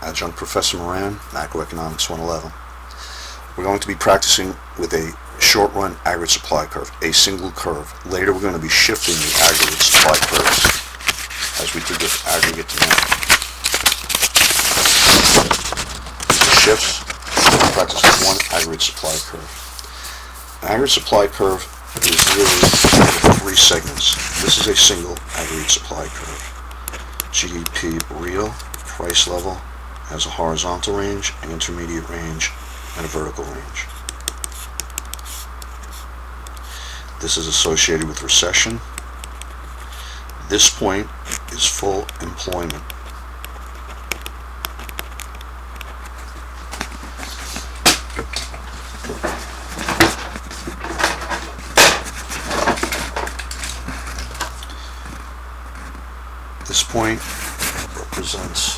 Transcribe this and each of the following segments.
Adjunct Professor Moran, Macroeconomics 111. We're going to be practicing with a short-run aggregate supply curve, a single curve. Later we're going to be shifting the aggregate supply curves as we did with aggregate demand. Shifts, we'll practice with one aggregate supply curve. An aggregate supply curve is really three segments. This is a single aggregate supply curve. GDP real, price level, has a horizontal range, an intermediate range, and a vertical range. This is associated with recession. This point is full employment. This point represents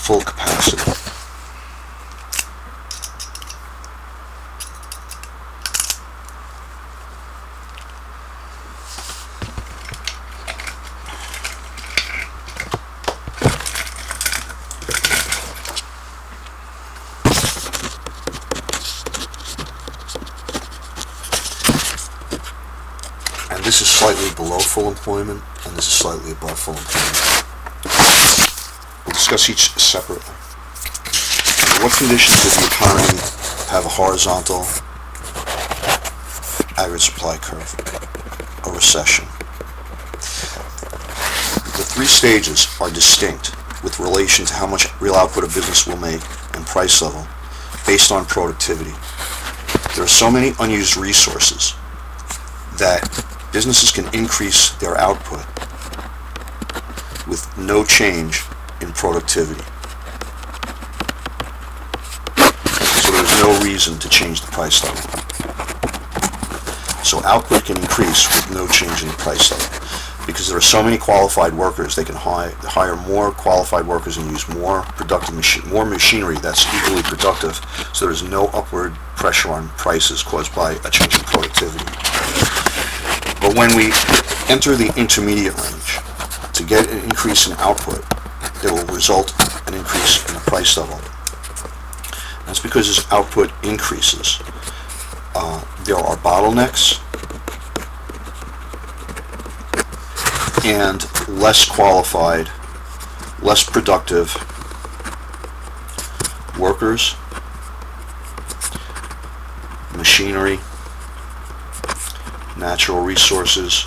full capacity. And this is slightly below full employment, and this is slightly above full employment. We'll discuss each separately. Under what conditions would the economy have a horizontal aggregate supply curve? A recession. The three stages are distinct with relation to how much real output a business will make and price level based on productivity. There are so many unused resources that businesses can increase their output with no change in productivity. So there's no reason to change the price level. So output can increase with no change in the price level. Because there are so many qualified workers, they can hire more qualified workers and use more productive more machinery that's equally productive, so there's no upward pressure on prices caused by a change in productivity. But when we enter the intermediate range, to get an increase in output, it will result in an increase in the price level. That's because as output increases, there are bottlenecks and less qualified, less productive workers, machinery, natural resources,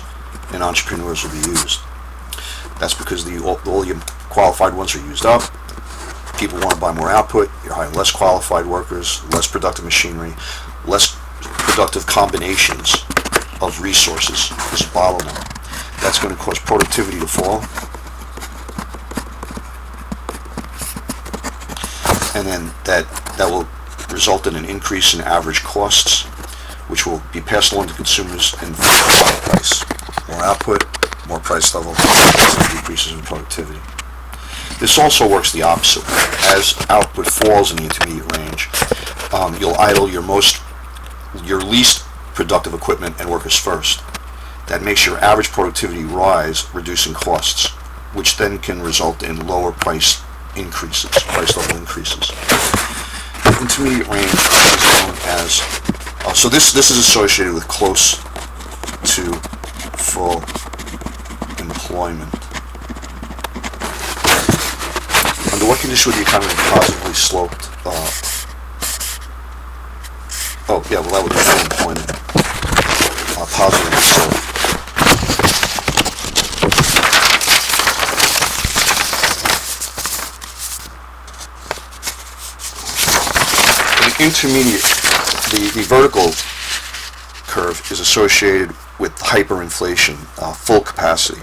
and entrepreneurs will be used. That's because all your qualified ones are used up. People want to buy more output. You're hiring less qualified workers, less productive machinery, less productive combinations of resources. There's a bottleneck. That's going to cause productivity to fall. And then that will result in an increase in average costs, which will be passed along to consumers in higher price. More output, more price level, decreases in productivity. This also works the opposite way. As output falls in the intermediate range, you'll idle your least productive equipment and workers first. That makes your average productivity rise, reducing costs, which then can result in lower price level increases. The intermediate range is known as so this is associated with close to full employment. Under what condition would the economy be positively sloped? That would be full employment. Positively sloped. The intermediate, the vertical curve is associated with hyperinflation, full capacity.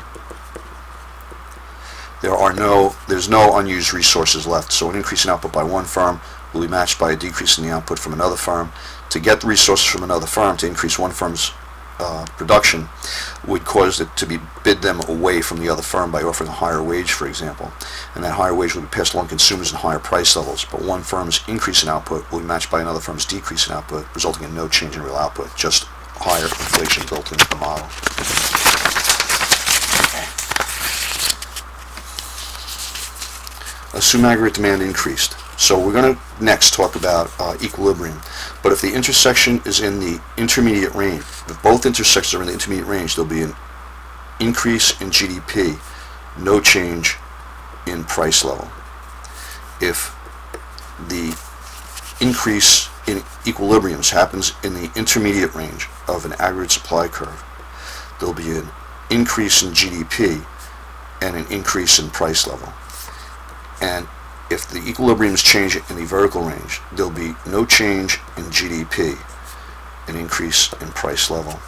There's no unused resources left, so an increase in output by one firm will be matched by a decrease in the output from another firm. To get the resources from another firm to increase one firm's production would cause it to bid them away from the other firm by offering a higher wage, for example. And that higher wage will be passed along to consumers in higher price levels. But one firm's increase in output will be matched by another firm's decrease in output, resulting in no change in real output, just higher inflation built into the model. assume aggregate demand increased. So we're going to next talk about equilibrium. But if the intersection is in the intermediate range, if both intersections are in the intermediate range, there'll be an increase in GDP, no change in price level. If the increase in equilibriums happens in the intermediate range of an aggregate supply curve, there'll be an increase in GDP and an increase in price level. And if the equilibriums change in the vertical range, there'll be no change in GDP, an increase in price level.